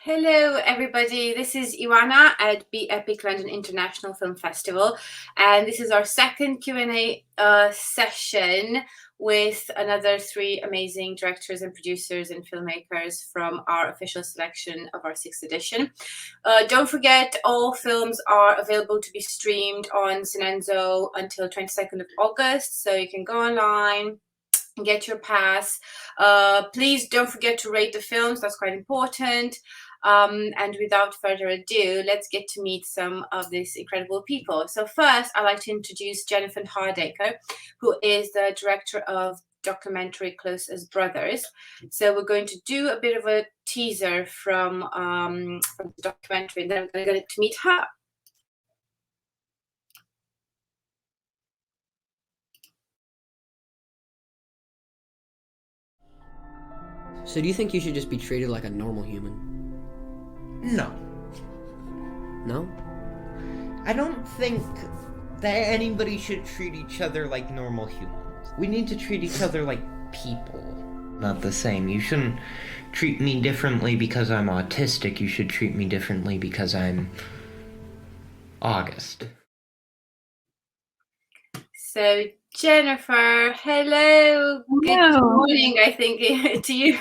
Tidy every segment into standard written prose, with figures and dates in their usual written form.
Hello, everybody. This is Ioana at Be Epic London International Film Festival, and this is our second Q&A session with another three amazing directors and producers and filmmakers from our official selection of our sixth edition. Don't forget, all films are available to be streamed on Cinenzo until 22nd of August, so you can go online, get your pass. Please don't forget to rate the films. That's quite important. And without further ado, let's get to meet some of these incredible people. So first, I'd like to introduce Jennifer Hardacre, who is the director of documentary Close as Brothers. So we're going to do a bit of a teaser from the documentary, and then we're going to get to meet her. So do you think you should just be treated like a normal human? No. No? I don't think that anybody should treat each other like normal humans. We need to treat each other like people. Not the same. You shouldn't treat me differently because I'm autistic. You should treat me differently because I'm August. So Jennifer, hello. Good morning, I think, to you.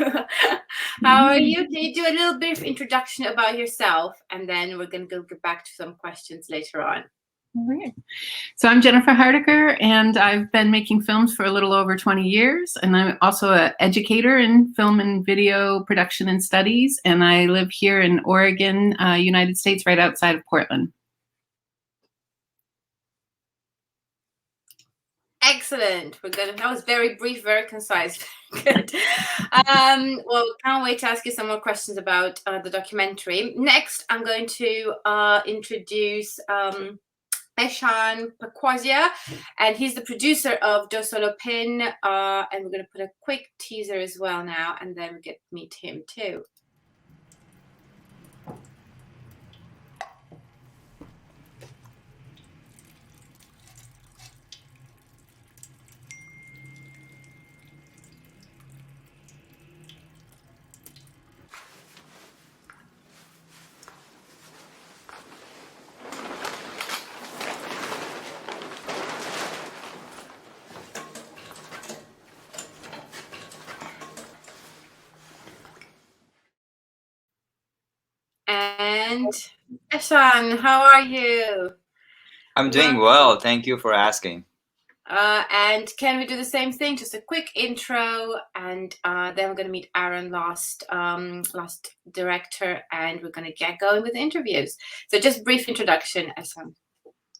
How are you? Can you do a little bit of introduction about yourself, and then we're going to go back to some questions later on. All right. So I'm Jennifer Hardacre, and I've been making films for a little over 20 years, and I'm also an educator in film and video production and studies, and I live here in Oregon, United States, right outside of Portland. Excellent. That was very brief, very concise. Good. Well, can't wait to ask you some more questions about the documentary. Next, I'm going to introduce Eshan Pakwazia, and he's the producer of Do Solo Pin, and we're going to put a quick teaser as well now, and then we get to meet him too. And Eshan, how are you? I'm doing well. Thank you for asking. And can we do the same thing? Just a quick intro, and then we're going to meet Aaron, last director, and we're going to get going with the interviews. So just brief introduction, Eshan.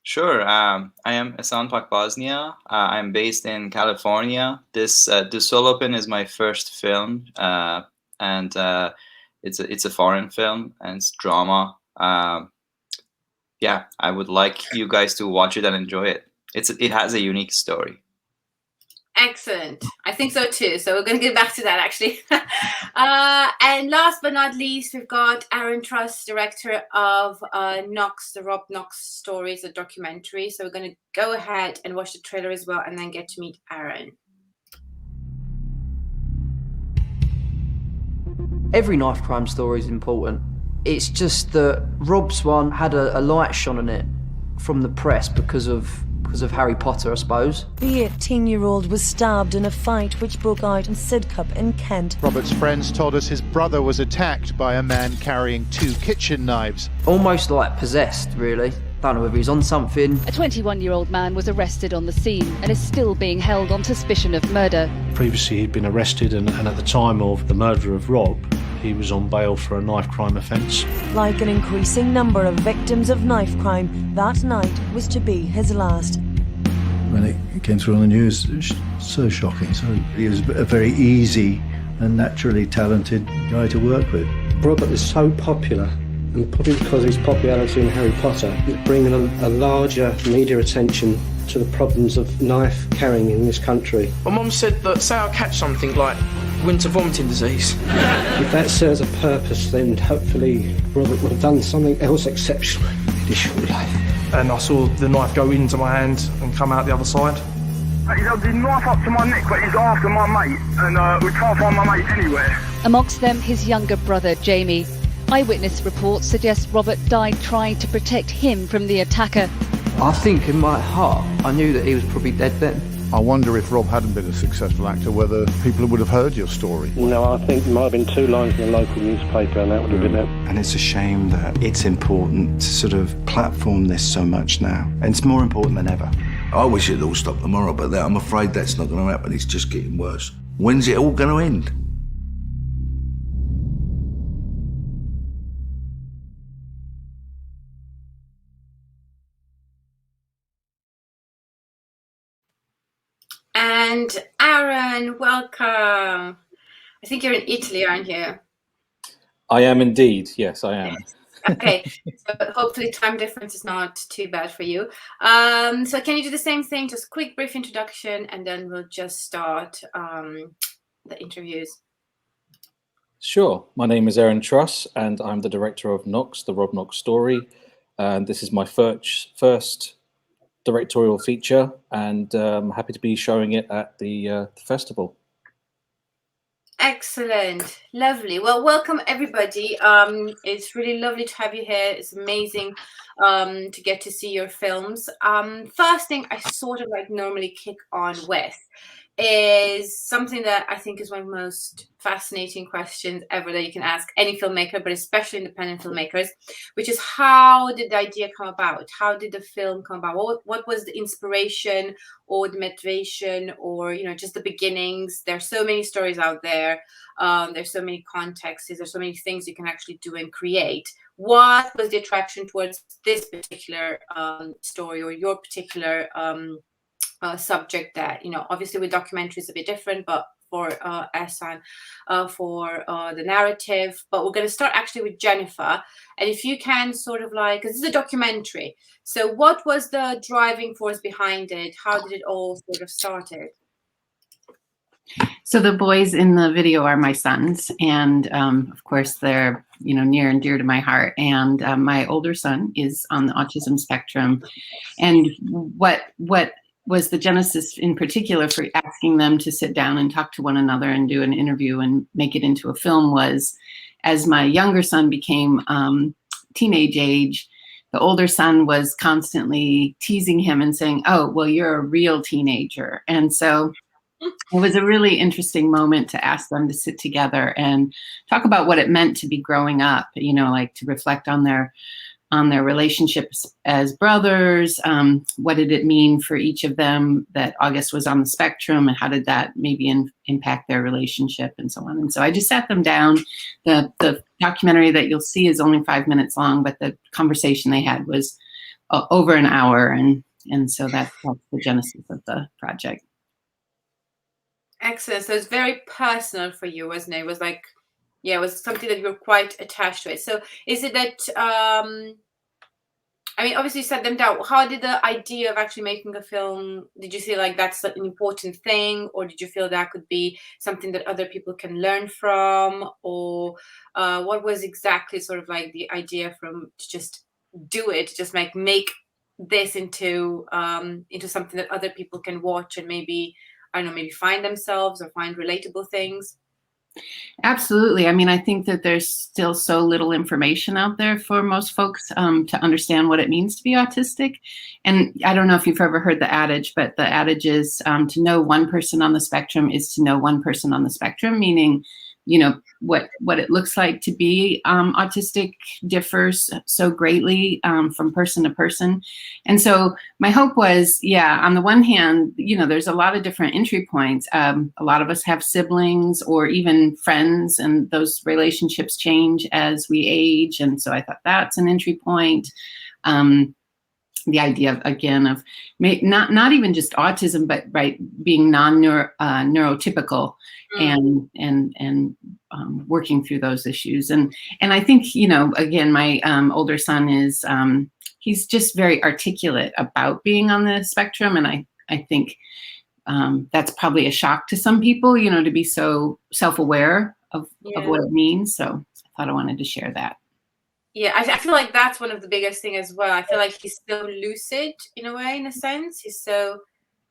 Sure. I am Eshan Pakbaznia. I'm based in California. This Do Solo Pin is my first film, and it's a foreign film, and it's drama. Yeah, I would like you guys to watch it and enjoy it. It has a unique story. Excellent. I think so too. So we're going to get back to that actually. And last but not least, we've got Aaron Truss, director of Knox, the Rob Knox Stories, a documentary. So we're going to go ahead and watch the trailer as well, and then get to meet Aaron. Every knife crime story is important. It's just that Rob's one had a light shone on it from the press because of Harry Potter, I suppose. The 18-year-old was stabbed in a fight which broke out in Sidcup in Kent. Robert's friends told us his brother was attacked by a man carrying 2 kitchen knives. Almost like possessed, really. Don't know whether he's on something. A 21-year-old man was arrested on the scene and is still being held on suspicion of murder. Previously he'd been arrested and at the time of the murder of Rob, he was on bail for a knife crime offence. Like an increasing number of victims of knife crime, that night was to be his last. When it came through on the news, it was so shocking. So he was a very easy and naturally talented guy to work with. Robert is so popular, and probably because of his popularity in Harry Potter, it's bringing a larger media attention to the problems of knife carrying in this country. My mum said that, say I catch something like winter vomiting disease. If that serves a purpose, then hopefully Robert would have done something else exceptional in his short life. And I saw the knife go into my hand and come out the other side. He's held the knife up to my neck, but he's after my mate, and we can't find my mate anywhere. Amongst them, his younger brother, Jamie. Eyewitness reports suggest Robert died trying to protect him from the attacker. I think in my heart, I knew that he was probably dead then. I wonder if Rob hadn't been a successful actor, whether people would have heard your story. No, I think there might have been 2 lines in the local newspaper and that would have been it. And it's a shame that it's important to sort of platform this so much now. And it's more important than ever. I wish it'd all stop tomorrow, but I'm afraid that's not going to happen. It's just getting worse. When's it all going to end? And Aaron, welcome. I think you're in Italy, aren't you? I am indeed. Yes, I am. Okay, so hopefully time difference is not too bad for you. So can you do the same thing, just quick brief introduction, and then we'll just start the interviews. Sure. My name is Aaron Truss, and I'm the director of Knox, the Rob Knox story. And this is my first directorial feature, and I'm happy to be showing it at the festival. Excellent, lovely. Well, welcome everybody. It's really lovely to have you here. It's amazing to get to see your films. First thing I sort of like normally kick on with is something that I think is one of the most fascinating questions ever that you can ask any filmmaker, but especially independent filmmakers, which is how did the idea come about? How did the film come about? What was the inspiration or the motivation, or just the beginnings? There's so many stories out there. There's so many contexts. There's so many things you can actually do and create. What was the attraction towards this particular story, or your particular subject that, obviously with documentaries a bit different, but for Ehsan, for the narrative. But we're going to start actually with Jennifer. And if you can sort of like, because this is a documentary, so what was the driving force behind it? How did it all sort of started? So the boys in the video are my sons, and of course they're near and dear to my heart. And my older son is on the autism spectrum, and what was the genesis in particular for asking them to sit down and talk to one another and do an interview and make it into a film was, as my younger son became teenage age, the older son was constantly teasing him and saying, "Oh, well, you're a real teenager." And so it was a really interesting moment to ask them to sit together and talk about what it meant to be growing up, like to reflect on their relationships as brothers. What did it mean for each of them that August was on the spectrum, and how did that maybe impact their relationship, and so on. And so I just sat them down. The documentary that you'll see is only 5 minutes long, but the conversation they had was over an hour. And so that's the genesis of the project. Excellent. So it's very personal for you, wasn't it? It was like, yeah, it was something that you were quite attached to it. So is it that, obviously you set them down. How did the idea of actually making a film, did you feel like that's an important thing, or did you feel that could be something that other people can learn from? Or what was exactly sort of like the idea from to just do it, just make this into something that other people can watch and maybe, maybe find themselves or find relatable things? Absolutely. I think that there's still so little information out there for most folks to understand what it means to be autistic. And I don't know if you've ever heard the adage, but the adage is to know one person on the spectrum is to know one person on the spectrum, meaning, what it looks like to be autistic differs so greatly from person to person. And so my hope was, on the one hand, there's a lot of different entry points. A lot of us have siblings or even friends, and those relationships change as we age. And so I thought that's an entry point. The idea of not even just autism, but being non-neurotypical and working through those issues. And I think, again, my older son is, he's just very articulate about being on the spectrum. And I think that's probably a shock to some people, to be so self-aware of what it means. So I thought I wanted to share that. Yeah, I feel like that's one of the biggest thing as well. I feel like he's so lucid in a way, in a sense. He's so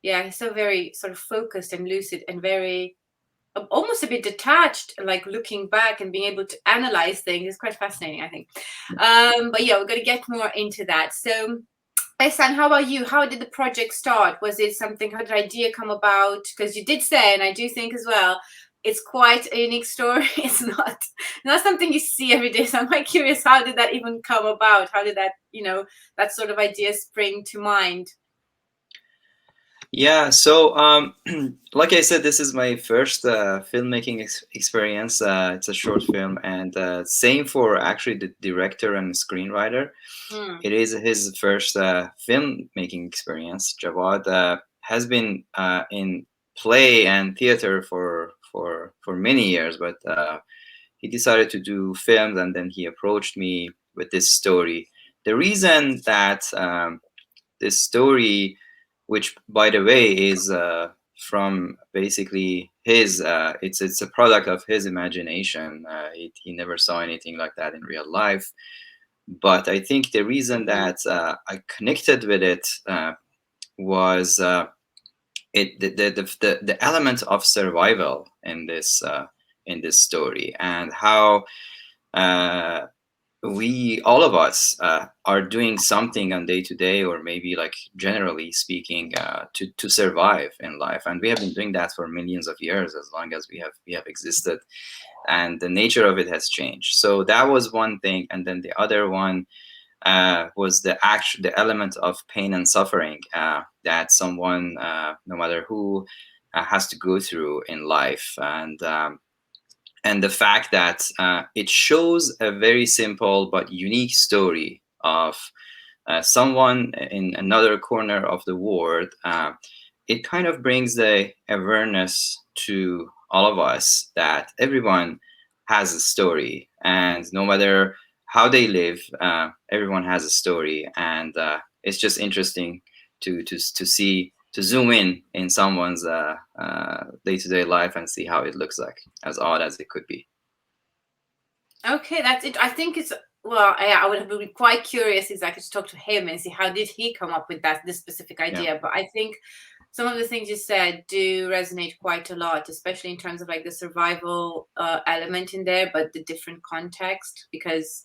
very sort of focused and lucid and very, almost a bit detached, like looking back and being able to analyze things is quite fascinating, I think. But yeah, we're going to get more into that. So, Ehsan, how about you? How did the project start? Was it something, how did the idea come about? Because you did say, and I do think as well, it's quite a unique story. It's not something you see every day. So I'm quite curious, how did that even come about? How did that, that sort of idea spring to mind? Yeah, so like I said, this is my first filmmaking experience. It's a short film, and same for actually the director and screenwriter. It is his first filmmaking experience. Jawad has been in play and theater for many years, but he decided to do films, and then he approached me with this story. The reason that this story, which by the way is from basically his, it's a product of his imagination. He never saw anything like that in real life. But I think the reason that I connected with it was the element of survival in this story, and how we, all of us, are doing something on day to day, or maybe like generally speaking, to survive in life. And we have been doing that for millions of years, as long as we have existed, and the nature of it has changed. So that was one thing, and then the other one was the element of pain and suffering that someone, no matter who, has to go through in life, and the fact that it shows a very simple but unique story of someone in another corner of the world. It kind of brings the awareness to all of us that everyone has a story, and no matter how they live, everyone has a story, and it's just interesting to see, to zoom in someone's day-to-day life and see how it looks like, as odd as it could be. Okay, that's it. I think it's, well, I would have been quite curious exactly to talk to him and see how did he come up with this specific idea. Yeah. But I think some of the things you said do resonate quite a lot, especially in terms of like the survival element in there, but the different context, because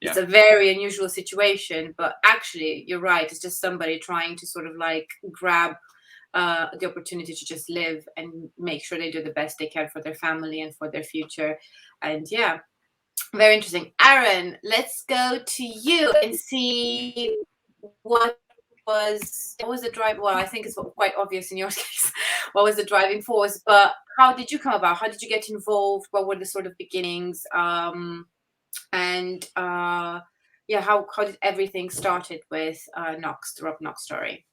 it's a very unusual situation. But actually, you're right. It's just somebody trying to sort of like grab the opportunity to just live and make sure they do the best they can for their family and for their future. And yeah, very interesting. Aaron, let's go to you and see what was the drive. Well, I think it's quite obvious in your case. What was the driving force? But how did you come about? How did you get involved? What were the sort of beginnings? Yeah, how did everything started with Knox, the Rob Knox story?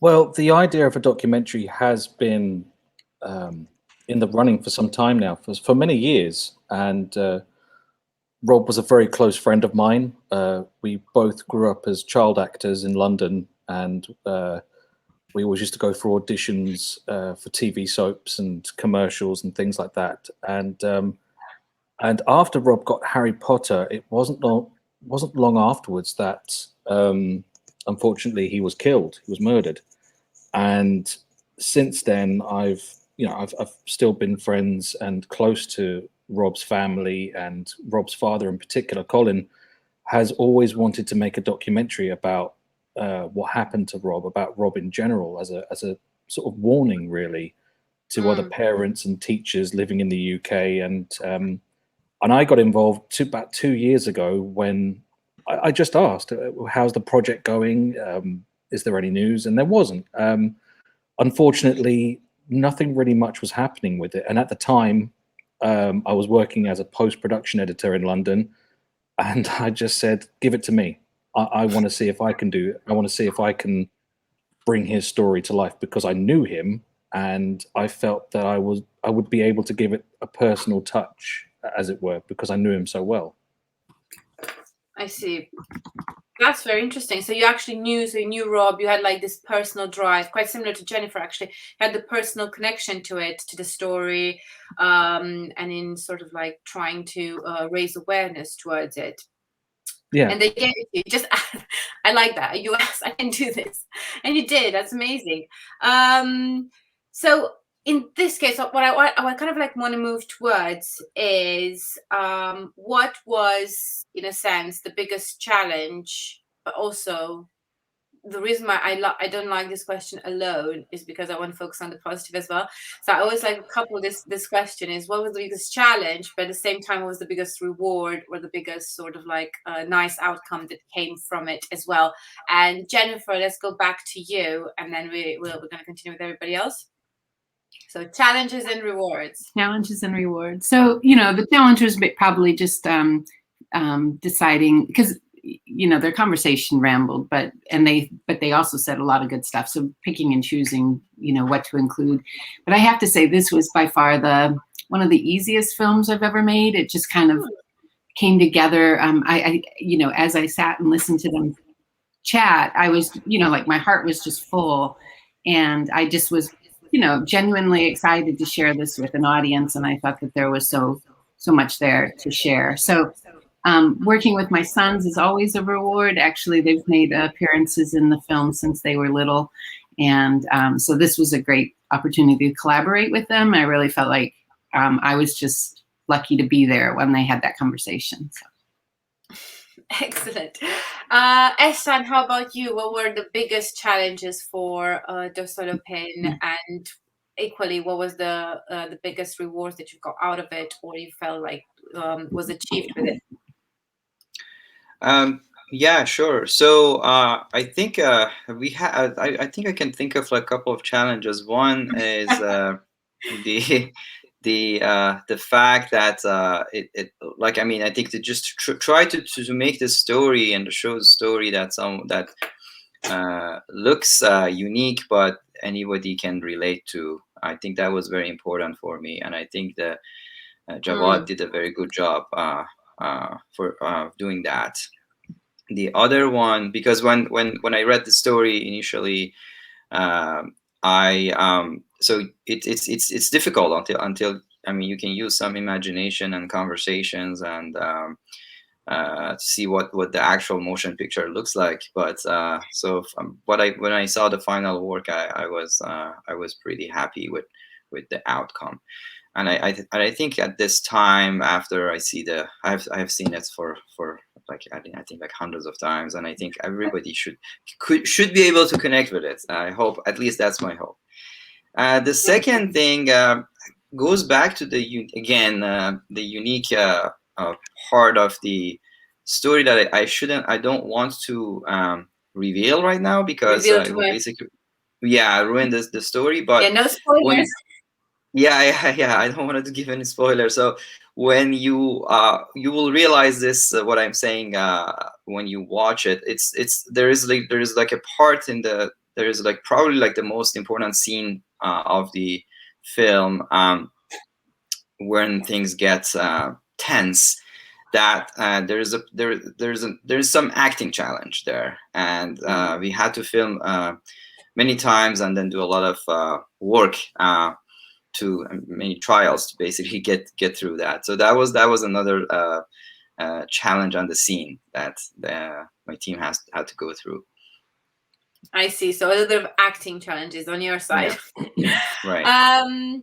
Well, the idea of a documentary has been in the running for some time now, for many years, and Rob was a very close friend of mine. We both grew up as child actors in London, and we always used to go for auditions for TV soaps and commercials and things like that. And after Rob got Harry Potter, it wasn't long afterwards that unfortunately he was killed. He was murdered. And since then, I've still been friends and close to Rob's family, and Rob's father in particular, Colin, has always wanted to make a documentary about what happened to Rob, about Rob in general, as a sort of warning, really, to other parents and teachers living in the UK. And I got involved about 2 years ago when I just asked, how's the project going? Is there any news? And there wasn't. Unfortunately, nothing really much was happening with it. And at the time, I was working as a post-production editor in London, and I just said, give it to me. I want to see if I can do it. I want to see if I can bring his story to life, because I knew him, and I felt that I would be able to give it a personal touch, as it were, because I knew him so well. I see. That's very interesting. So you actually knew Rob, you had like this personal drive, quite similar to Jennifer, actually. You had the personal connection to it, to the story, and in sort of like trying to raise awareness towards it. Yeah. And they gave it to you. Just, I like that. You asked, I can do this. And you did. That's amazing. So in this case, what I kind of like want to move towards is what was, in a sense, the biggest challenge, but also the reason why I don't like this question alone is because I want to focus on the positive as well. So I always like to couple this question is what was the biggest challenge, but at the same time, what was the biggest reward or the biggest sort of like nice outcome that came from it as well. And Jennifer, let's go back to you, and then we're going to continue with everybody else. So challenges and rewards. Challenges and rewards. So, you know, the challenge was probably just deciding, because, you know, their conversation rambled, but they also said a lot of good stuff. So picking and choosing, you know, what to include. But I have to say, this was by far one of the easiest films I've ever made. It just kind of came together. I you know, as I sat and listened to them chat, I was, you know, like my heart was just full, and I just was, you know, genuinely excited to share this with an audience. And I thought that there was so much there to share. So working with my sons is always a reward. Actually, they've made appearances in the film since they were little. And so this was a great opportunity to collaborate with them. I really felt like I was just lucky to be there when they had that conversation. So. Excellent. Ehsan, how about you? What were the biggest challenges for Dosolopin, and equally, what was the biggest reward that you got out of it, or you felt like was achieved with it? Yeah, sure. So I think I think I can think of like a couple of challenges. One is the fact that it like, I mean, I think to just try to make this story and to show the story that looks unique, but anybody can relate to. I think that was very important for me, and I think that Jawad did a very good job for doing that. The other one, because when I read the story initially, so it's difficult until I mean, you can use some imagination and conversations and to see what the actual motion picture looks like. But so when I saw the final work, I was pretty happy with the outcome. And I think at this time, after I see I have seen it for like I think like hundreds of times, and I think everybody should be able to connect with it. I hope, at least that's my hope. The second thing goes back to the unique part of the story that I don't want to reveal right now, because it will basically ruin the story. But no spoilers. Yeah, I don't want to give any spoilers. So when you will realize this, what I'm saying, when you watch it, there is like a part there is like probably like the most important scene of the film, when things get tense, that there's some acting challenge there, and we had to film many times and then do a lot of work, to many trials to basically get through that. So that was another challenge on the scene that my team had to go through. I see. So a little bit of acting challenges on your side. Yeah. Right.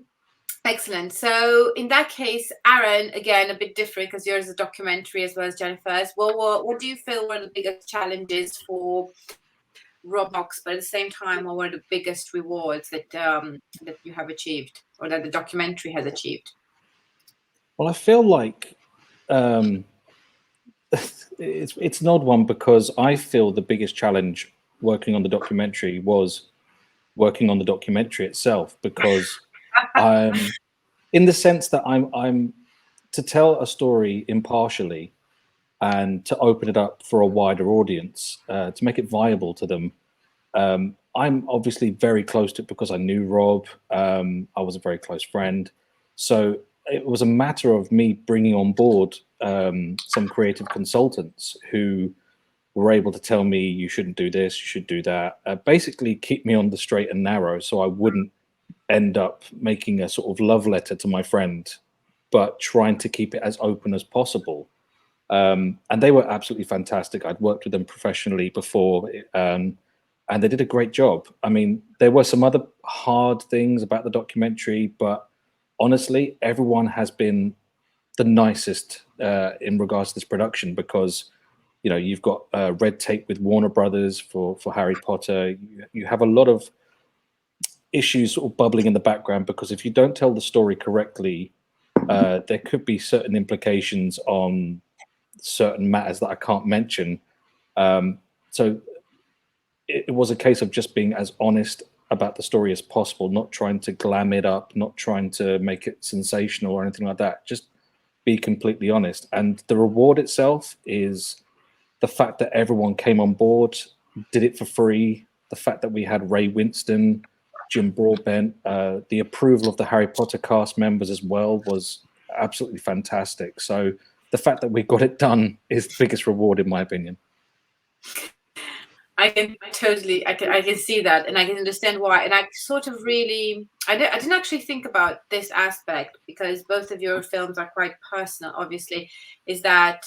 Excellent. So in that case, Aaron, again, a bit different because yours is a documentary as well as Jennifer's. Well, what do you feel were the biggest challenges for Roblox, but at the same time, what were the biggest rewards that you have achieved, or that the documentary has achieved? Well, I feel like it's an odd one, because I feel the biggest challenge working on the documentary was working on the documentary itself, because in the sense that I'm to tell a story impartially and to open it up for a wider audience, to make it viable to them. I'm obviously very close to it because I knew Rob. I was a very close friend. So it was a matter of me bringing on board some creative consultants who were able to tell me, you shouldn't do this, you should do that. Basically keep me on the straight and narrow, so I wouldn't end up making a sort of love letter to my friend, but trying to keep it as open as possible. And they were absolutely fantastic. I'd worked with them professionally before, and they did a great job. I mean, there were some other hard things about the documentary, but honestly, everyone has been the nicest in regards to this production, because you know, you've got red tape with Warner Brothers for Harry Potter. You have a lot of issues sort of bubbling in the background, because if you don't tell the story correctly, there could be certain implications on certain matters that I can't mention. So it was a case of just being as honest about the story as possible, not trying to glam it up, not trying to make it sensational or anything like that. Just be completely honest. And the reward itself is the fact that everyone came on board, did it for free, the fact that we had Ray Winston, Jim Broadbent, the approval of the Harry Potter cast members as well was absolutely fantastic. So the fact that we got it done is the biggest reward, in my opinion. I can totally, I can see that, and I can understand why. And I sort of really, I didn't actually think about this aspect, because both of your films are quite personal, obviously, is that,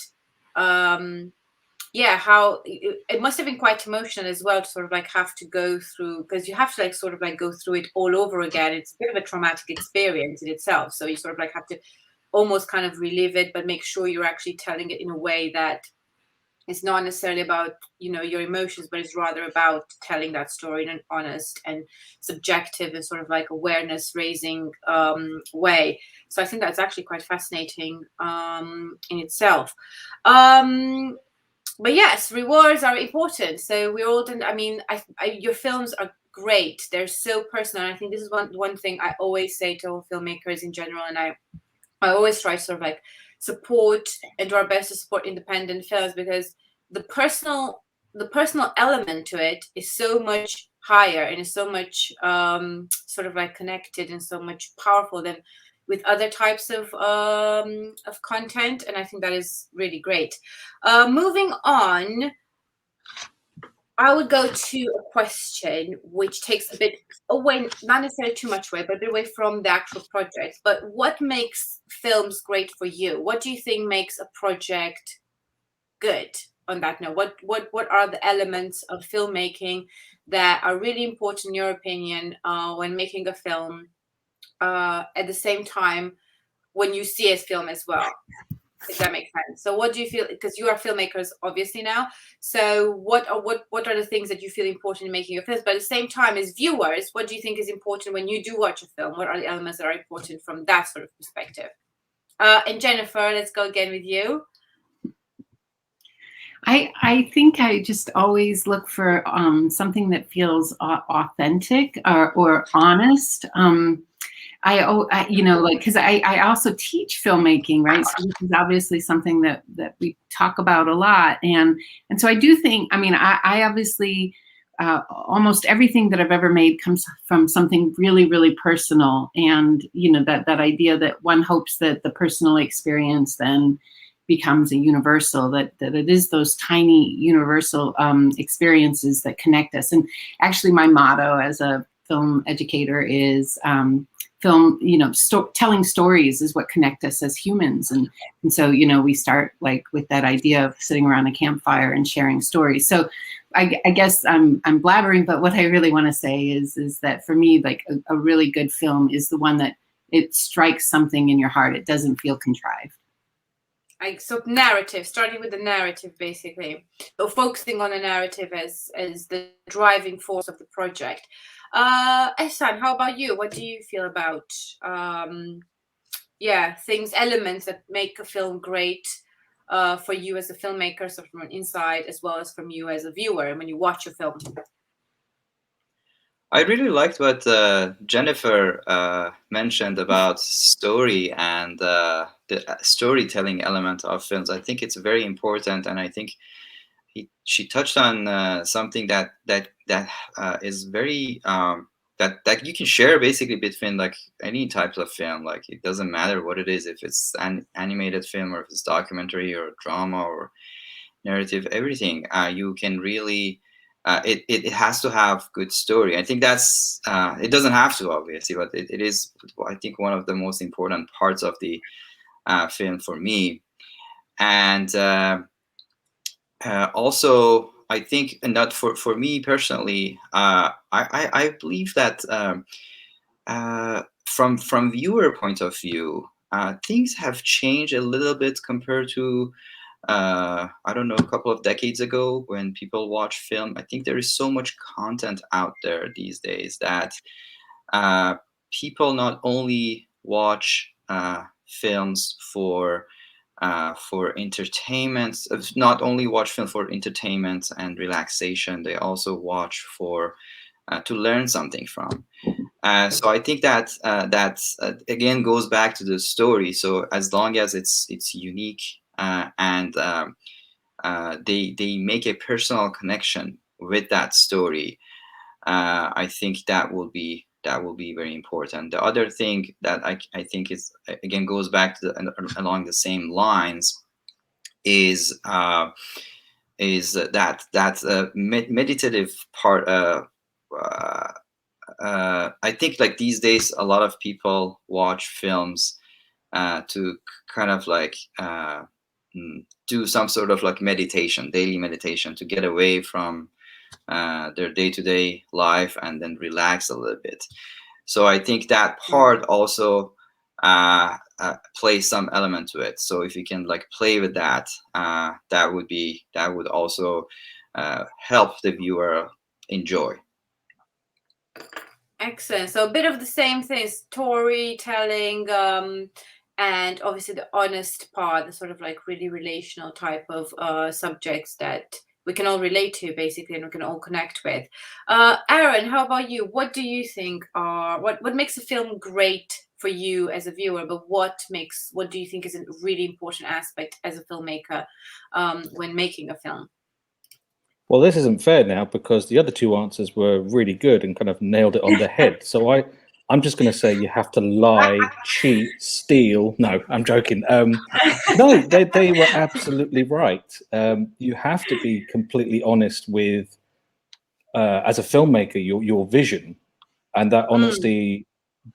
yeah, how it must have been quite emotional as well to sort of like have to go through, because you have to like sort of like go through it all over again. It's a bit of a traumatic experience in itself. So you sort of like have to almost kind of relive it, but make sure you're actually telling it in a way that it's not necessarily about, you know, your emotions, but it's rather about telling that story in an honest and subjective and sort of like awareness raising way. So I think that's actually quite fascinating in itself. But yes, rewards are important. So we're all, I mean, your films are great. They're so personal. And I think this is one thing I always say to all filmmakers in general, and I always try to sort of like support and do our best to support independent films, because the personal element to it is so much higher and is so much sort of like connected and so much powerful than with other types of content. And I think that is really great. Moving on, I would go to a question which takes a bit away, not necessarily too much away, but a bit away from the actual project. But what makes films great for you? What do you think makes a project good? On that note, what are the elements of filmmaking that are really important in your opinion when making a film? At the same time, when you see a film as well, if that makes sense. So what do you feel, because you are filmmakers obviously now, so what are the things that you feel important in making your films? But at the same time, as viewers, what do you think is important when you do watch a film? What are the elements that are important from that sort of perspective? And Jennifer, let's go again with you. I think I just always look for something that feels authentic or honest. I you know, like, because I also teach filmmaking, right? So this is obviously something that we talk about a lot, and so I do think, I mean, I obviously almost everything that I've ever made comes from something really, really personal, and you know, that idea that one hopes that the personal experience then becomes a universal, that it is those tiny universal experiences that connect us. And actually my motto as a film educator is film, you know, telling stories is what connect us as humans. And so, you know, we start like with that idea of sitting around a campfire and sharing stories. So I guess I'm blabbering, but what I really want to say is that for me, like a really good film is the one that it strikes something in your heart. It doesn't feel contrived. So narrative, starting with the narrative, basically, or focusing on a narrative as the driving force of the project. Ehsan, how about you? What do you feel about elements that make a film great for you as a filmmaker, so from an inside as well as from you as a viewer when you watch a film? I really liked what Jennifer mentioned about story and the storytelling element of films. I think it's very important, and I think she touched on something that is very that you can share basically between like any types of film. Like it doesn't matter what it is, if it's an animated film or if it's documentary or drama or narrative, everything. You can really. It has to have good story. I think that's it doesn't have to, obviously, but it is, I think, one of the most important parts of the film for me. And also I think, and that for me personally, I believe that from viewer point of view, things have changed a little bit compared to I don't know, a couple of decades ago when people watch film. I think there is so much content out there these days that people not only watch films for entertainment, not only watch film for entertainment and relaxation, they also watch for to learn something from. So I think that again goes back to the story. So as long as it's unique and they make a personal connection with that story, I think that will be very important. The other thing that I think is, again, goes back to along the same lines is that meditative part. I think like these days a lot of people watch films to kind of like do some sort of like meditation, daily meditation, to get away from their day-to-day life and then relax a little bit. So I think that part also plays some element to it. So if you can like play with that, that would also help the viewer enjoy. Excellent. So a bit of the same thing, storytelling, and obviously the honest part, the sort of like really relational type of subjects that we can all relate to, basically, and we can all connect with. Aaron, how about you? What do you think what makes a film great for you as a viewer, but what do you think is a really important aspect as a filmmaker when making a film? Well, this isn't fair now because the other two answers were really good and kind of nailed it on the head. So I'm just going to say you have to lie, cheat, steal. No, I'm joking. No, they were absolutely right. You have to be completely honest with, as a filmmaker, your vision, and that honesty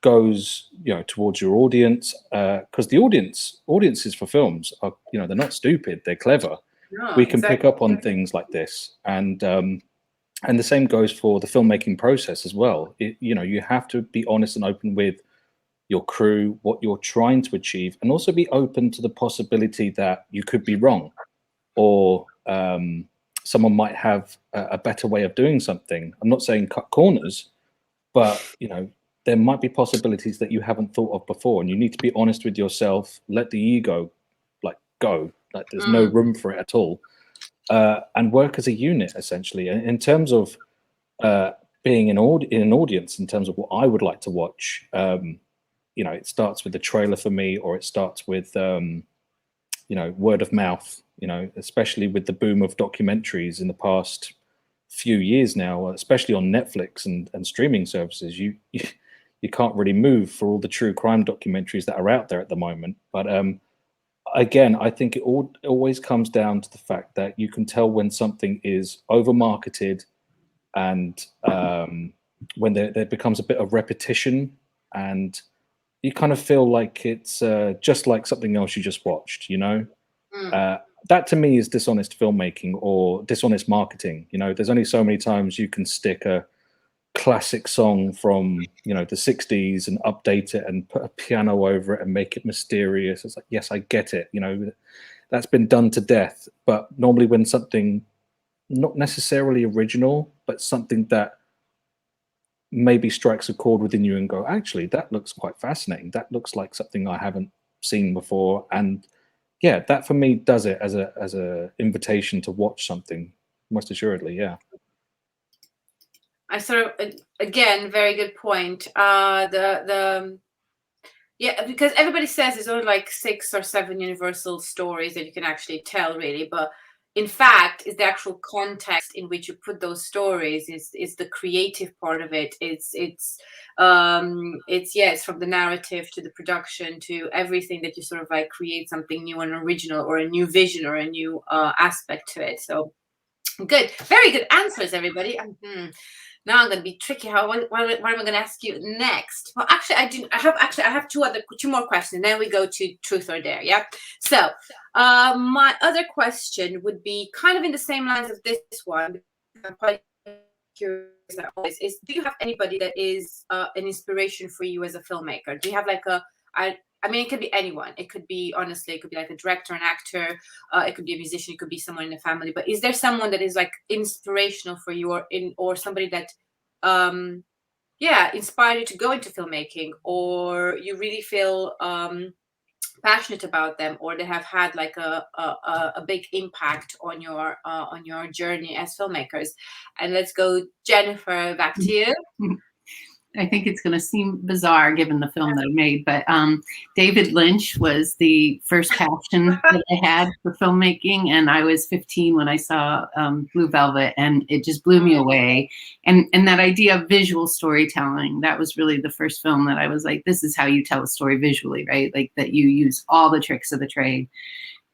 goes, towards your audience, because the audiences for films are, they're not stupid, they're clever. No, We can exactly. pick up on things like this, and the same goes for the filmmaking process as well. You have to be honest and open with your crew, what you're trying to achieve, and also be open to the possibility that you could be wrong, or someone might have a better way of doing something. I'm not saying cut corners, but there might be possibilities that you haven't thought of before, and you need to be honest with yourself. Let the ego go. Like there's no room for it at all, and work as a unit essentially. And in terms of being in an audience, in terms of what I would like to watch, it starts with the trailer for me, or it starts with word of mouth. Especially with the boom of documentaries in the past few years now, especially on Netflix and streaming services, you can't really move for all the true crime documentaries that are out there at the moment. But again, I think it always comes down to the fact that you can tell when something is over marketed, and when there becomes a bit of repetition, and you kind of feel like it's just like something else you just watched. That to me is dishonest filmmaking or dishonest marketing. There's only so many times you can stick a classic song from the 60s and update it and put a piano over it and make it mysterious. It's like, yes, I get it, that's been done to death. But normally when something not necessarily original, but something that maybe strikes a chord within you and go, actually, that looks quite fascinating, that looks like something I haven't seen before, and yeah, that for me does it as a invitation to watch something, most assuredly. Yeah. I sort of, again, very good point. Because everybody says there's only like 6 or 7 universal stories that you can actually tell, really. But in fact, is the actual context in which you put those stories is the creative part of it. It's from the narrative to the production to everything that you sort of like create something new and original, or a new vision, or a new aspect to it. So good, very good answers, everybody. Now I'm going to be tricky. What am I going to ask you next? Well, actually, I have two more questions. Then we go to truth or dare. Yeah. So, my other question would be kind of in the same lines of this one. I'm quite curious always is: do you have anybody that is an inspiration for you as a filmmaker? Do you have like I mean, it could be anyone. It could be, honestly, it could be like a director, an actor. It could be a musician. It could be someone in the family. But is there someone that is like inspirational for you, or somebody that, inspired you to go into filmmaking, or you really feel passionate about them, or they have had like a big impact on your journey as filmmakers? And let's go, Jennifer, back to you. I think it's going to seem bizarre given the film that I made, but David Lynch was the first passion that I had for filmmaking, and I was 15 when I saw Blue Velvet, and it just blew me away. And that idea of visual storytelling, that was really the first film that I was like, this is how you tell a story visually, right? Like that you use all the tricks of the trade.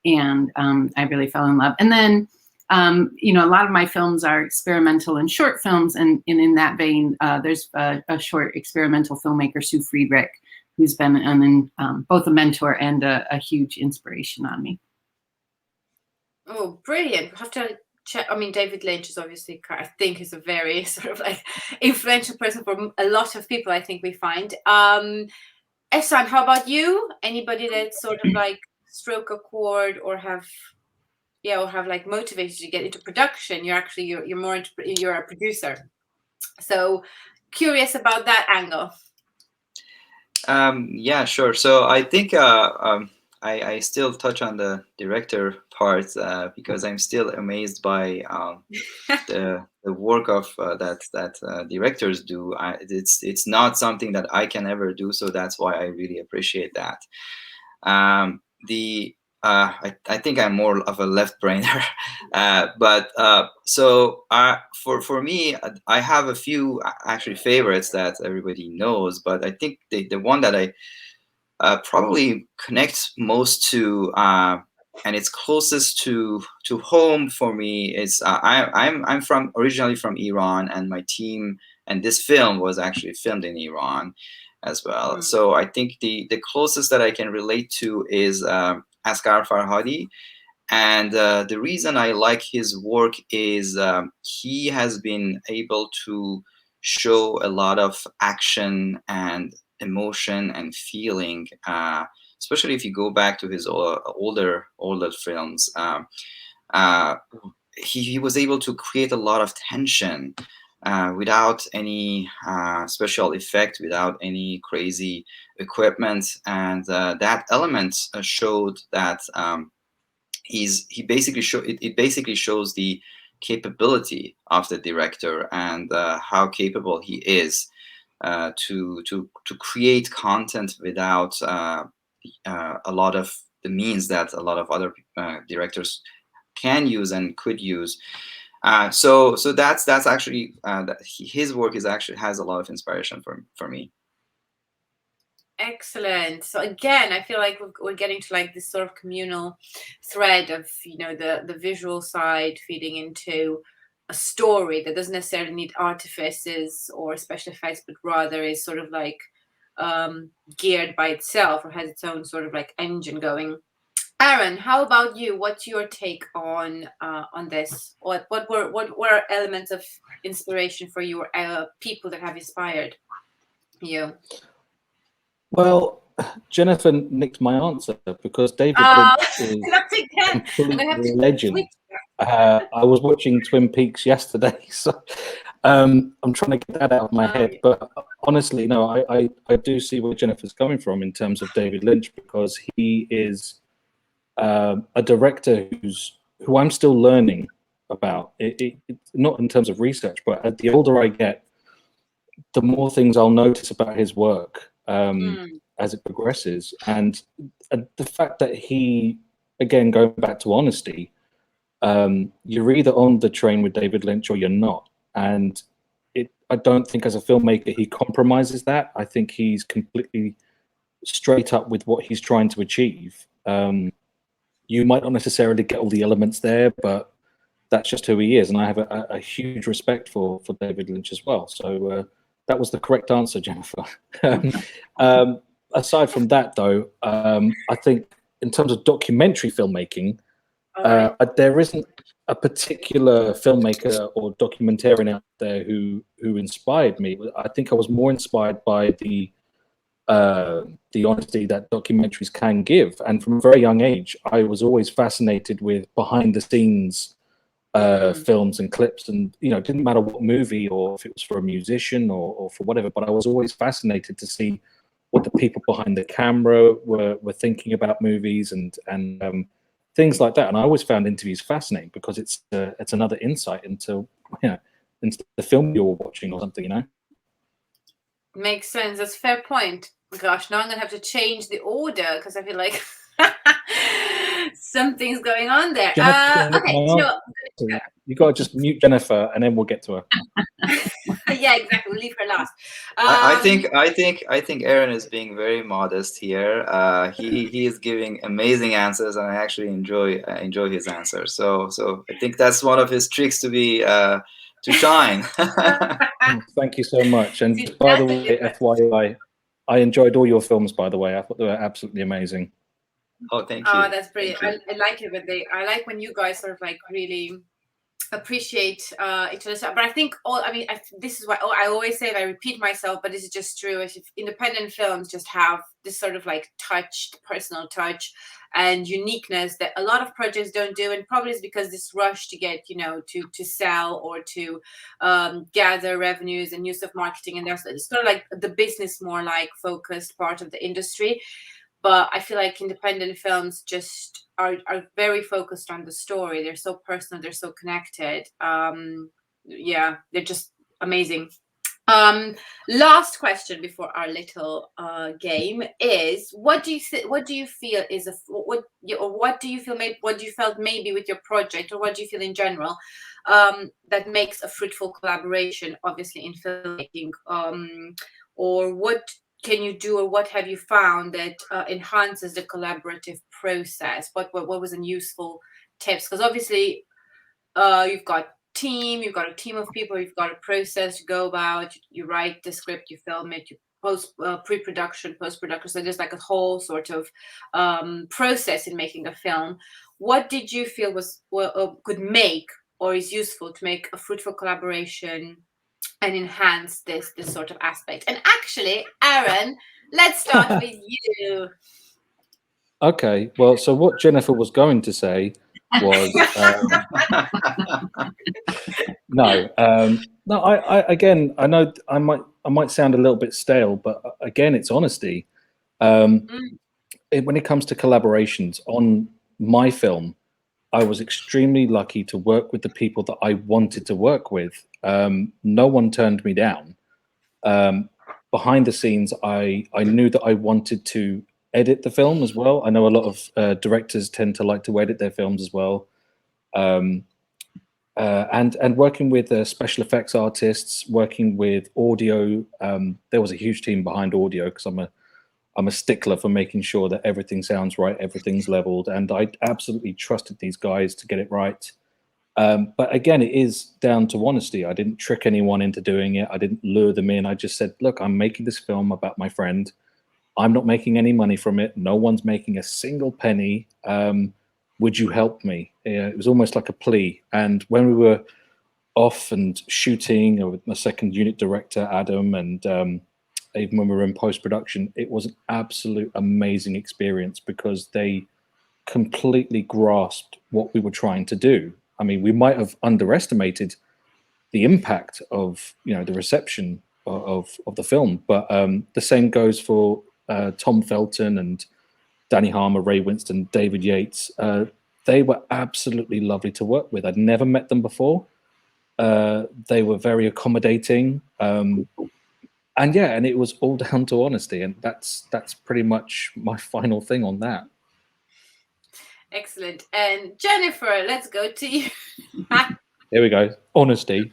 And I really fell in love. And then a lot of my films are experimental and short films, and in that vein, there's a short experimental filmmaker, Sue Friedrich, who's been both a mentor and a huge inspiration on me. Oh, brilliant! I have to check. I mean, David Lynch is obviously, I think, is a very sort of like influential person for a lot of people, I think we find. Ehsan, how about you? Anybody that sort of like struck a chord or have like motivated you to get into production? You're more into, you're a producer, so curious about that angle. Yeah, sure. So I think I still touch on the director part because I'm still amazed by the work of that directors do. It's not something that I can ever do, so that's why I really appreciate that. I think I'm more of a left brainer, for me, I have a few actually favorites that everybody knows, but I think the one that I probably connect most to and it's closest to home for me is I'm originally from Iran, and my team and this film was actually filmed in Iran as well. So I think the closest that I can relate to is Asghar Farhadi, and the reason I like his work is he has been able to show a lot of action and emotion and feeling, especially if you go back to his older films. He was able to create a lot of tension without any special effect, without any crazy equipment, and that element showed that it basically shows the capability of the director and how capable he is to create content without a lot of the means that a lot of other directors can use and could use. So that's actually his work has a lot of inspiration for me. Excellent. So again, I feel like we're getting to like this sort of communal thread of the visual side feeding into a story that doesn't necessarily need artifices or special effects, but rather is sort of like geared by itself or has its own sort of like engine going. Aaron, how about you? What's your take on this? What were elements of inspiration for you, or people that have inspired you? Well, Jennifer nicked my answer because David Lynch is a complete legend. I was watching Twin Peaks yesterday, so I'm trying to get that out of my head. But honestly, no, I do see where Jennifer's coming from in terms of David Lynch, because he is a director who I'm still learning about. Not in terms of research, but the older I get, the more things I'll notice about his work as it progresses. And the fact that he, again, going back to honesty, you're either on the train with David Lynch or you're not. And I don't think as a filmmaker he compromises that. I think he's completely straight up with what he's trying to achieve. You might not necessarily get all the elements there, but that's just who he is, and I have a huge respect for David Lynch as well. So that was the correct answer, Jennifer. Aside from that, though, I think in terms of documentary filmmaking, there isn't a particular filmmaker or documentarian out there who inspired me. I think I was more inspired by the honesty that documentaries can give, and from a very young age, I was always fascinated with behind the scenes films and clips, and it didn't matter what movie or if it was for a musician or for whatever, but I was always fascinated to see what the people behind the camera were thinking about movies and things like that. And I always found interviews fascinating because it's another insight into into the film you're watching or something. Makes sense. That's a fair point. Gosh, now I'm gonna have to change the order because I feel like something's going on there. Okay, you got to just mute Jennifer, and then we'll get to her. Yeah, exactly. We'll leave her last. I think Aaron is being very modest here. He is giving amazing answers, and I actually enjoy his answers. So I think that's one of his tricks to shine. Thank you so much. And by the way, FYI, I enjoyed all your films. By the way, I thought they were absolutely amazing. Oh, thank you. Oh, that's brilliant. I like it I like when you guys sort of like really appreciate each other. But I think this is why I always say, and I repeat myself, but this is just true. If independent films just have this sort of like personal touch and uniqueness that a lot of projects don't do, and probably it's because this rush to get to sell or to gather revenues and use of marketing, and there's it's sort of like the business more like focused part of the industry. But I feel like independent films just are very focused on the story. They're so personal. They're so connected. Yeah, they're just amazing. Last question before our little game is: what do you feel is what do you felt maybe with your project, or what do you feel in general that makes a fruitful collaboration, obviously in filmmaking, or what can you do, or what have you found that enhances the collaborative process? What was a useful tips? Because obviously you've got a team of people, you've got a process to go about. You write the script, you film it, you pre-production, post-production. So there's like a whole sort of process in making a film. What did you feel could make or is useful to make a fruitful collaboration and enhance this sort of aspect? And actually, Aaron, let's start with you. Okay, well, so what Jennifer was going to say was no. Again, I know I might sound a little bit stale, but again, it's honesty. When it comes to collaborations on my film, I was extremely lucky to work with the people that I wanted to work with. No one turned me down. Behind the scenes, I knew that I wanted to edit the film as well. I know a lot of directors tend to like to edit their films as well. And working with special effects artists, working with audio. There was a huge team behind audio because I'm a stickler for making sure that everything sounds right, everything's leveled, and I absolutely trusted these guys to get it right. But again, it is down to honesty. I didn't trick anyone into doing it. I didn't lure them in. I just said, look, I'm making this film about my friend. I'm not making any money from it. No one's making a single penny. Would you help me? It was almost like a plea. And when we were off and shooting with my second unit director, Adam, and even when we were in post-production, it was an absolute amazing experience because they completely grasped what we were trying to do. I mean, we might have underestimated the impact of the reception of the film, but the same goes for Tom Felton and Danny Harmer, Ray Winston, David Yates. They were absolutely lovely to work with. I'd never met them before. They were very accommodating. And it was all down to honesty, and that's pretty much my final thing on that. Excellent. And Jennifer, let's go to you. There we go. Honesty.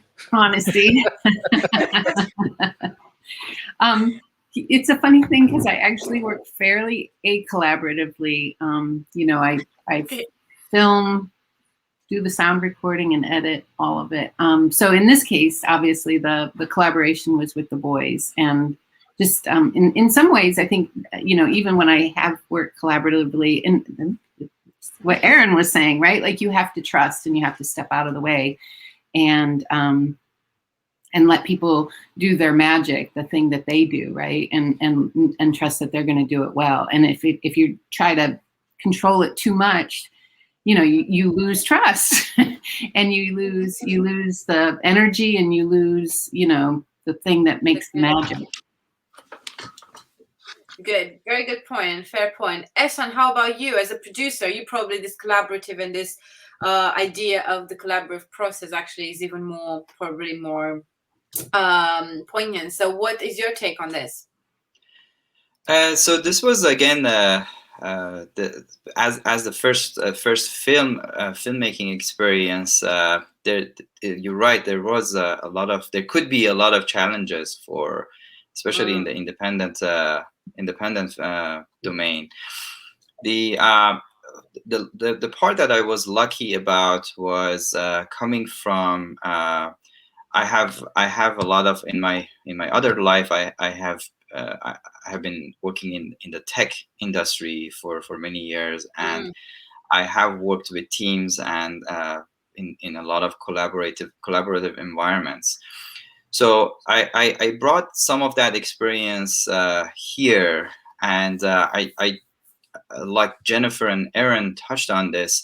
It's a funny thing because I actually work fairly collaboratively. I film do the sound recording and edit all of it. So in this case, obviously the collaboration was with the boys, and just in some ways, I think, you know, even when I have worked collaboratively, and what Aaron was saying, right? Like, you have to trust and you have to step out of the way and let people do their magic, the thing that they do, right? And trust that they're going to do it well. And if you try to control it too much, you know, you lose trust and you lose the energy, and you lose, you know, the thing that makes the magic. Good, very good point, fair point. Ehsan, how about you as a producer? You probably this collaborative and this idea of the collaborative process actually is even more, probably more poignant. So what is your take on this? So this was again as the first filmmaking experience. You're right. There could be a lot of challenges for, especially in the independent domain. The part that I was lucky about was coming from. I have a lot of in my other life. I have been working in the tech industry for many years, and I have worked with teams and in a lot of collaborative environments. So I brought some of that experience here, and I like Jennifer and Aaron touched on this.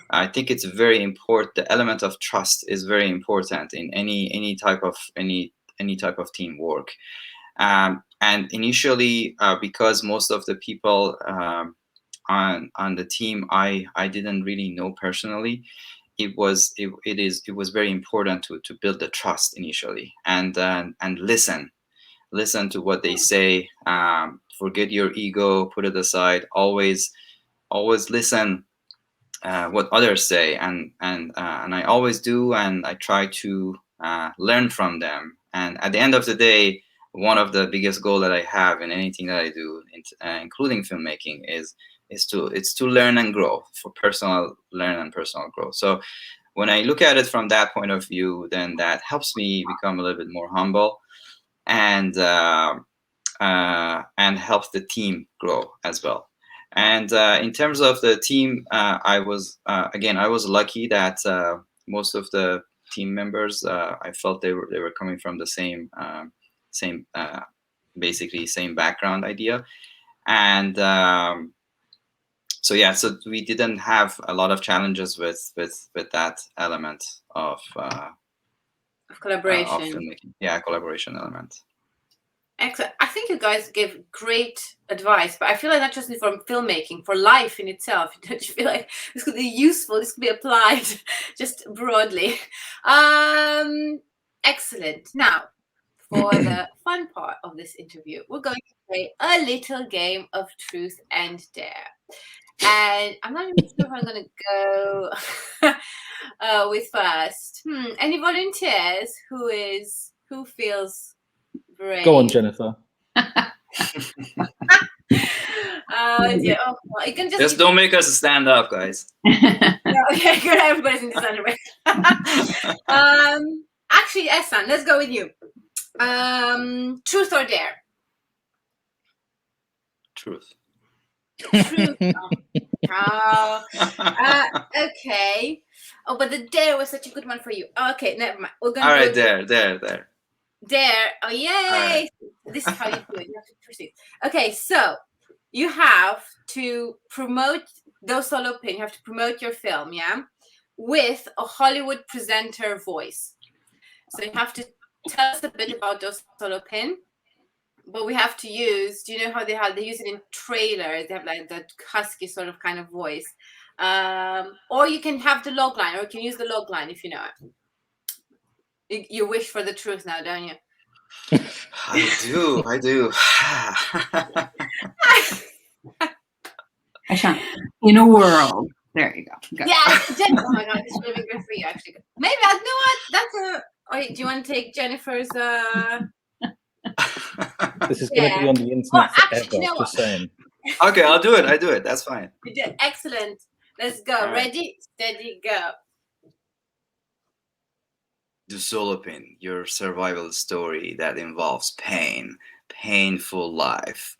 I think it's very important. The element of trust is very important in any type of teamwork. And initially, because most of the people on the team I didn't really know personally, it was very important to build the trust initially, and listen to what they say. Forget your ego, put it aside. Always listen what others say, and I always do, and I try to learn from them. And at the end of the day, one of the biggest goals that I have in anything that I do, including filmmaking, is to learn and grow, for personal growth. So when I look at it from that point of view, then that helps me become a little bit more humble, and helps the team grow as well. And in terms of the team, I was lucky that most of the team members, I felt they were coming from the same basically same background idea. And so we didn't have a lot of challenges with that element of collaboration. Of filmmaking. Yeah, collaboration element. Excellent. I think you guys give great advice, but I feel like not just for filmmaking, for life in itself. Don't you feel like this could be useful? This could be applied just broadly. Excellent. Now, for the fun part of this interview, we're going to play a little game of truth and dare. And I'm not even sure if I'm going to go with first. Any volunteers? Who feels brave? Go on, Jennifer. Oh dear. Oh, well, you can just don't make us stand up, guys. No, okay, good. Everybody's in the stand up. Actually, Ehsan, let's go with you. Truth or dare? Truth. Truth. Okay. Oh, but the dare was such a good one for you. Okay, never mind. We're gonna. All right, dare. Dare. Oh, yay! Right. This is how you do it. You have to proceed. Okay, so you have to promote those solo pin. You have to promote your film, yeah, with a Hollywood presenter voice. So you have to tell us a bit about those solo pin. But we have to use. Do you know how they use it in trailers? They have like that husky sort of kind of voice. Or you can have the log line, or you can use the log line if you know it. You wish for the truth now, don't you? I do. In a world. There you go. Yeah. Oh my God, this would be good for you, actually. Maybe I know what. That's a. Oh, do you want to take Jennifer's? This is going to be on the internet forever. You know just saying. Okay, I'll do it. That's fine. You did excellent. Let's go. All right. Ready, steady, go. developing your survival story that involves pain, painful life.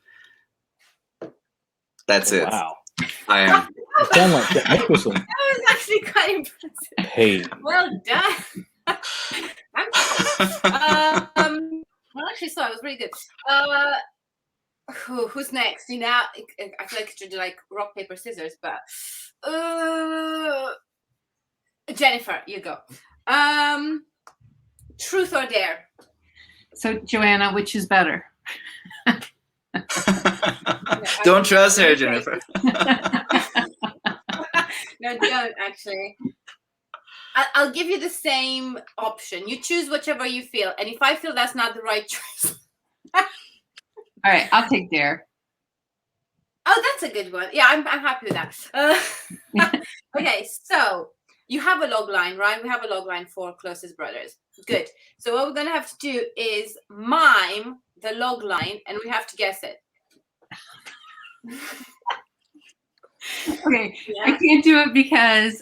That's it. Wow. I am. You sound like Jack Nicholson. That was actually quite impressive. Pain. Well done. Well, actually, so it was really good. Who's next? You know, I feel like I should do like rock, paper, scissors, but Jennifer, you go. Truth or dare? So, Joanna, which is better? Don't trust her, Jennifer. No, don't actually. I'll give you the same option. You choose whichever you feel, and if I feel that's not the right choice. All right, I'll take dare. Oh, that's a good one. Yeah, I'm happy with that. Okay, so you have a log line, right? We have a log line for Closest Brothers. Good. So what we're going to have to do is mime the log line, and we have to guess it. Okay, yeah. I can't do it because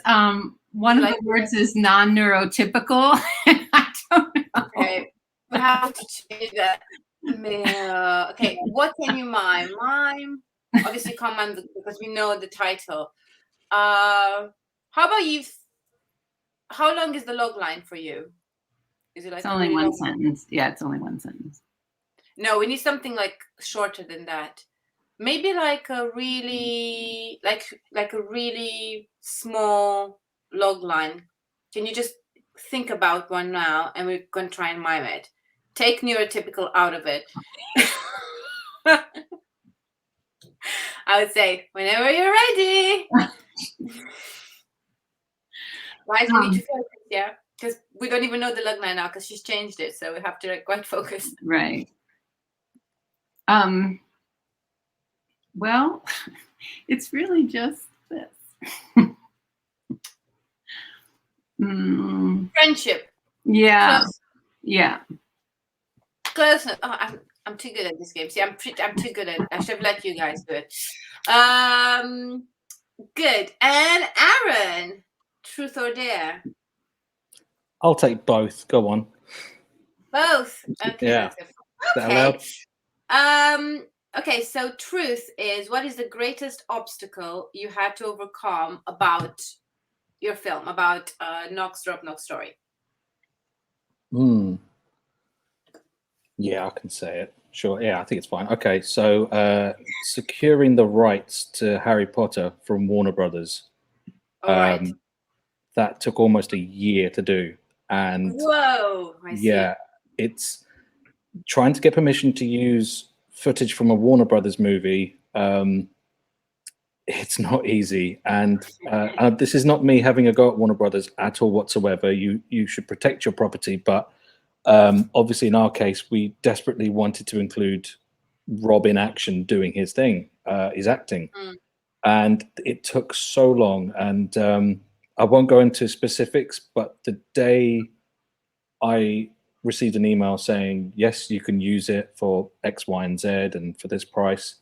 one of the words is non-neurotypical. I don't know. Okay, we have to change that. Okay, what can you mime? Mime. Obviously, you can't mime because we know the title. How about you? How long is the log line for you? Is it like it's only one sentence? Yeah, it's only one sentence. No, we need something like shorter than that. Maybe like a really like a really small log line. Can you just think about one now, and we're going to try and mime it. Take neurotypical out of it. I would say whenever you're ready. Right, we need to focus, yeah, because we don't even know the log line now because she's changed it, so we have to like quite focus. Right. Well, it's really just this. Friendship. Yeah. Close. Yeah. Close. Oh, I'm too good at this game. See, I'm too good at it. I should have let you guys do it. Good. And Aaron, truth or dare? I'll take both. Go on. Both. Okay. Yeah. Is that allowed? Okay, so truth is, what is the greatest obstacle you had to overcome about your film, about Knox story? Yeah, I can say it. Sure. Yeah, I think it's fine. Okay, so securing the rights to Harry Potter from Warner Brothers. Right. That took almost a year to do. And whoa, I see. Yeah, it's trying to get permission to use footage from a Warner Brothers movie. It's not easy, and this is not me having a go at Warner Brothers at all whatsoever. You should protect your property, but obviously in our case, we desperately wanted to include Rob in action doing his thing, his acting, and it took so long. And I won't go into specifics, but the day I received an email saying, yes, you can use it for X, Y, and Z and for this price,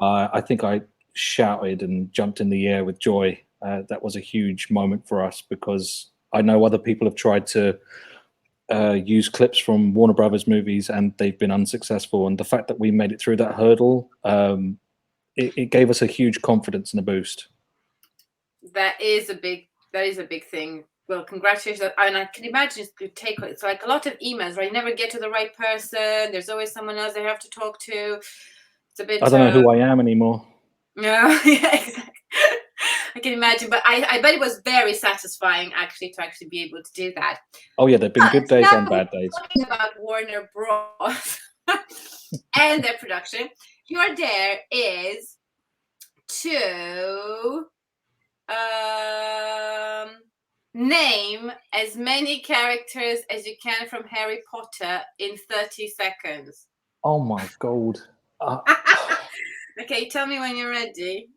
I think I shouted and jumped in the air with joy. That was a huge moment for us because I know other people have tried to use clips from Warner Brothers movies and they've been unsuccessful. And the fact that we made it through that hurdle, it gave us a huge confidence and a boost. That is a big thing. Well, congratulations. And I can imagine it's like a lot of emails, right? You never get to the right person. There's always someone else they have to talk to. It's a bit. I don't know who I am anymore. No, yeah, exactly. I can imagine, but I bet it was very satisfying to actually be able to do that. Oh yeah, there've been good days and bad days. Talking about Warner Bros. And their production, your dare is to name as many characters as you can from Harry Potter in 30 seconds. Oh my God. Okay, tell me when you're ready.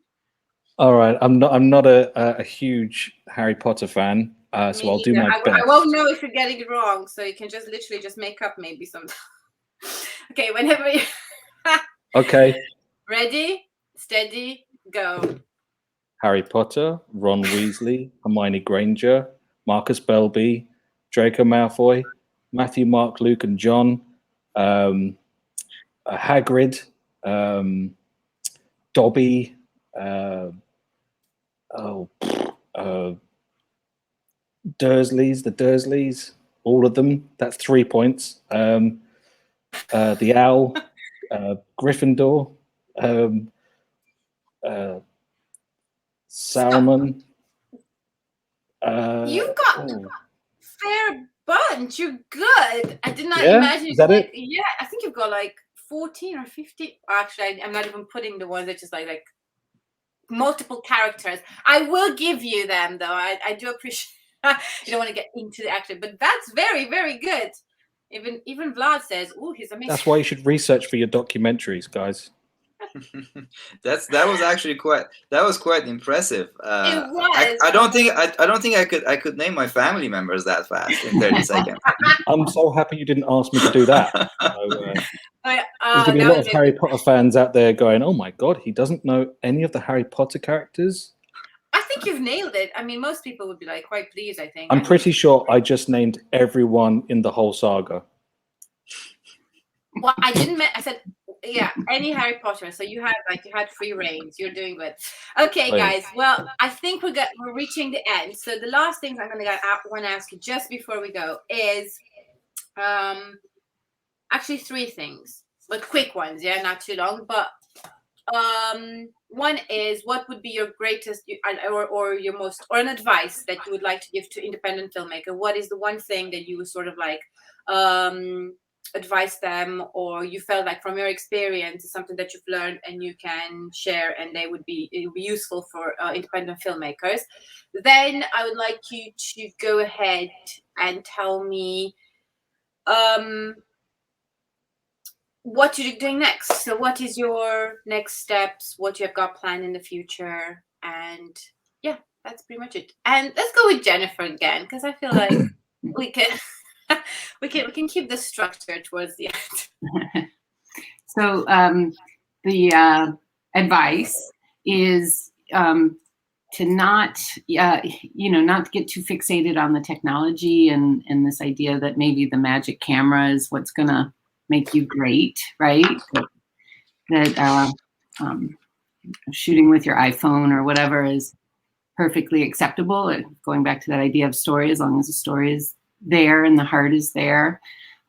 All right, I'm not a huge Harry Potter fan, so I'll do my best. I won't know if you're getting it wrong, so you can just literally just make up maybe something. Okay, whenever you. Okay. Ready, steady, go. Harry Potter, Ron Weasley, Hermione Granger, Marcus Belby, Draco Malfoy, Matthew, Mark, Luke, and John, Hagrid, Dobby, Dursleys, all of them. That's 3 points. The Owl, Gryffindor, Saruman. You've got fair bunch. You're good. I did not Yeah? imagine. Is that like, it? Yeah, I think you've got like 14 or 15. Actually, I'm not even putting the ones that just like multiple characters. I will give you them though. I do appreciate. You don't want to get into the action, but that's very, very good. Even Vlad says, "Ooh, he's amazing." That's why you should research for your documentaries, guys. That was actually quite impressive. It was. I don't think I could name my family members that fast in 30 seconds. I'm so happy you didn't ask me to do that. So, there's gonna be a lot of Harry Potter fans out there going, "Oh my god, he doesn't know any of the Harry Potter characters." I think you've nailed it. I mean, most people would be like quite pleased. I think. I'm pretty sure I just named everyone in the whole saga. Well, I didn't. I said, yeah, any Harry Potter. So you had free reigns. You're doing good. Okay, guys. Well, I think we're reaching the end. So the last thing I'm want to ask you just before we go is, actually 3 things, but quick ones. Yeah, not too long. But one is, what would be your greatest or your most, or an advice that you would like to give to independent filmmaker? What is the one thing that you would sort of like advise them, or you felt like from your experience is something that you've learned and you can share, and it would be useful for independent filmmakers? Then I would like you to go ahead and tell me what you're doing next. So what is your next steps, what you have got planned in the future, and yeah, that's pretty much it. And let's go with Jennifer again, because I feel like we can keep the structure towards the end. So the advice is to not not get too fixated on the technology and this idea that maybe the magic camera is what's gonna make you great, right? That shooting with your iPhone or whatever is perfectly acceptable. Going back to that idea of story, as long as the story is there and the heart is there.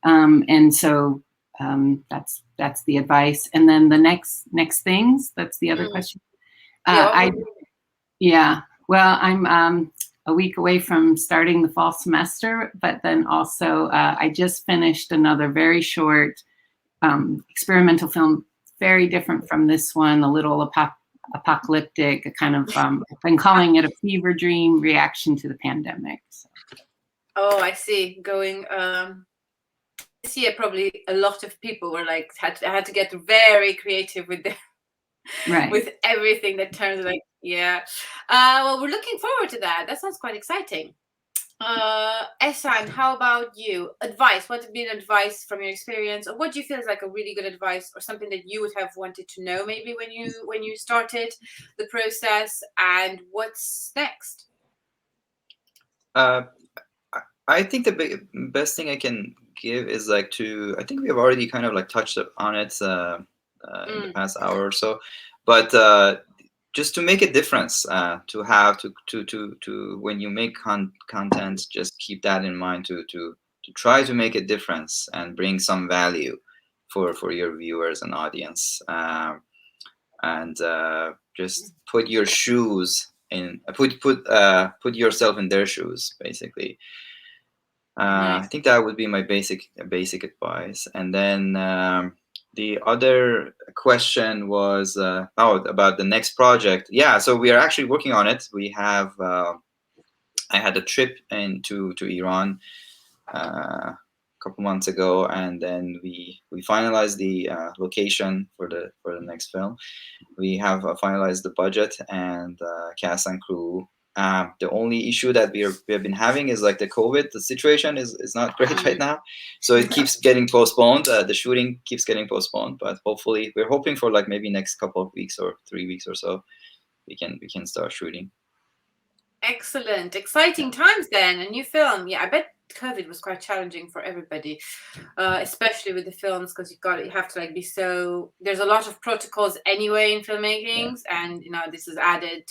And so that's the advice. And then the next things, that's the other question. Well, I'm a week away from starting the fall semester, but then also I just finished another very short experimental film, very different from this one, a little apocalyptic, a kind of, I've been calling it a fever dream reaction to the pandemic. So. Oh, I see. Going, this year probably a lot of people were like, had to get very creative with with everything that turns like, yeah. Well, we're looking forward to that. That sounds quite exciting. Ehsan, how about you? Advice. What would be an advice from your experience, or what do you feel is like a really good advice, or something that you would have wanted to know maybe when you started the process, and what's next? I think the best thing I can give is like I think we have already kind of like touched on it in the past hour or so, but just to make a difference, to have to when you make content, just keep that in mind, to try to make a difference and bring some value for your viewers and audience, and just put your shoes in, put yourself in their shoes, basically. I think that would be my basic advice. And then the other question was about the next project. Yeah, so we are actually working on it. We have I had a trip to Iran a couple months ago, and then we finalized the location for the next film. We have finalized the budget and cast and crew. The only issue that we have been having is like the COVID. The situation is not great right now, so it keeps getting postponed. The shooting keeps getting postponed, but hopefully we're hoping for like maybe next couple of weeks or 3 weeks or so we can start shooting. Excellent, exciting times then. A new film. Yeah, I bet COVID was quite challenging for everybody, especially with the films, because you have to like be so. There's a lot of protocols anyway in filmmakings, and this has added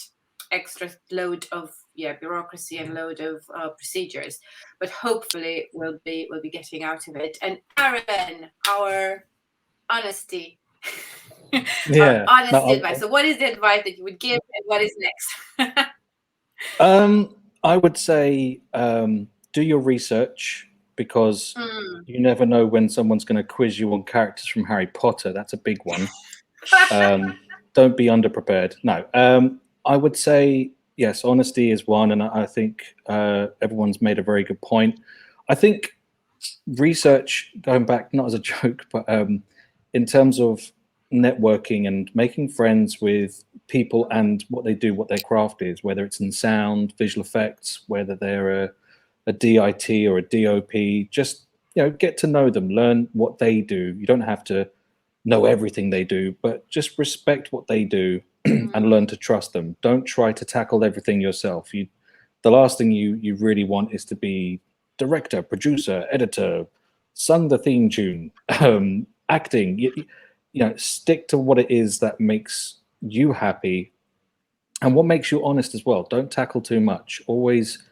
extra load of bureaucracy and load of procedures. But hopefully we'll be getting out of it. And Aaron, our honesty. Yeah. Advice. So what is the advice that you would give, and what is next? I would say do your research, because you never know when someone's going to quiz you on characters from Harry Potter. That's a big one. Don't be underprepared. No. I would say, yes, honesty is one, and I think everyone's made a very good point. I think research, going back, not as a joke, but in terms of networking and making friends with people and what they do, what their craft is, whether it's in sound, visual effects, whether they're a DIT or a DOP, just get to know them, learn what they do. You don't have to know everything they do, but just respect what they do and learn to trust them. Don't try to tackle everything yourself. The last thing you really want is to be director, producer, editor, sung the theme tune, acting. Stick to what it is that makes you happy and what makes you honest as well. Don't tackle too much. Always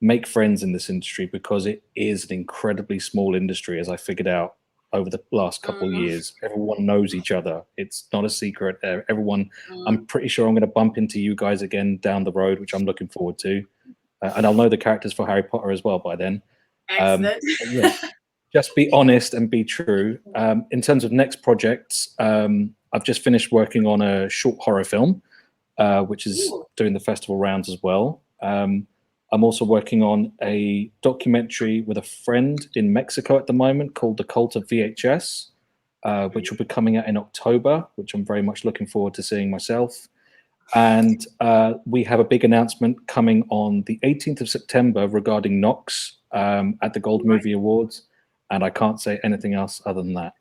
make friends in this industry, because it is an incredibly small industry, as I figured out over the last couple of years. Everyone knows each other. It's not a secret. Everyone, I'm pretty sure I'm going to bump into you guys again down the road, which I'm looking forward to. And I'll know the characters for Harry Potter as well by then. Excellent. Just be honest and be true. In terms of next projects, I've just finished working on a short horror film, which is doing the festival rounds as well. I'm also working on a documentary with a friend in Mexico at the moment called The Cult of VHS, which will be coming out in October, which I'm very much looking forward to seeing myself. And we have a big announcement coming on the 18th of September regarding Knox at the Gold Movie Awards. And I can't say anything else other than that.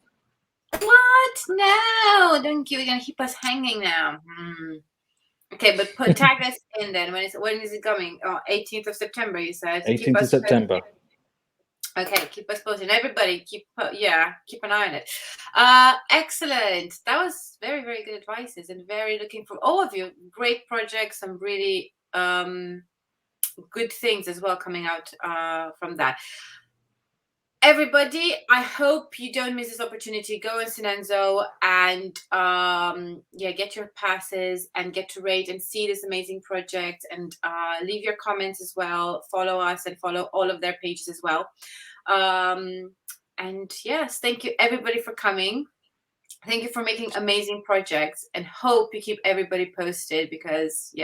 What? No, don't you? You're going to keep us hanging now. Okay, but tag us in then. When is it coming? Oh, 18th of September, you said. 18th of September. Okay, keep us posted. Everybody, keep an eye on it. Excellent. That was very, very good advices, and very looking for all of you. Great projects, some really good things as well coming out from that. Everybody, I hope you don't miss this opportunity. Go in Cinenzo and get your passes and get to rate and see this amazing project, and leave your comments as well. Follow us and follow all of their pages as well. And yes, thank you everybody for coming. Thank you for making amazing projects, and hope you keep everybody posted, because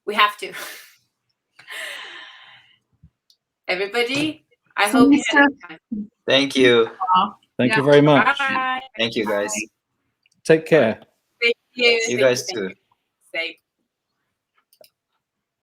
we have to. Everybody, I hope you had fun. Thank you. Thank you very much. Bye. Thank you, guys. Take care. Thank you. You guys too. Safe.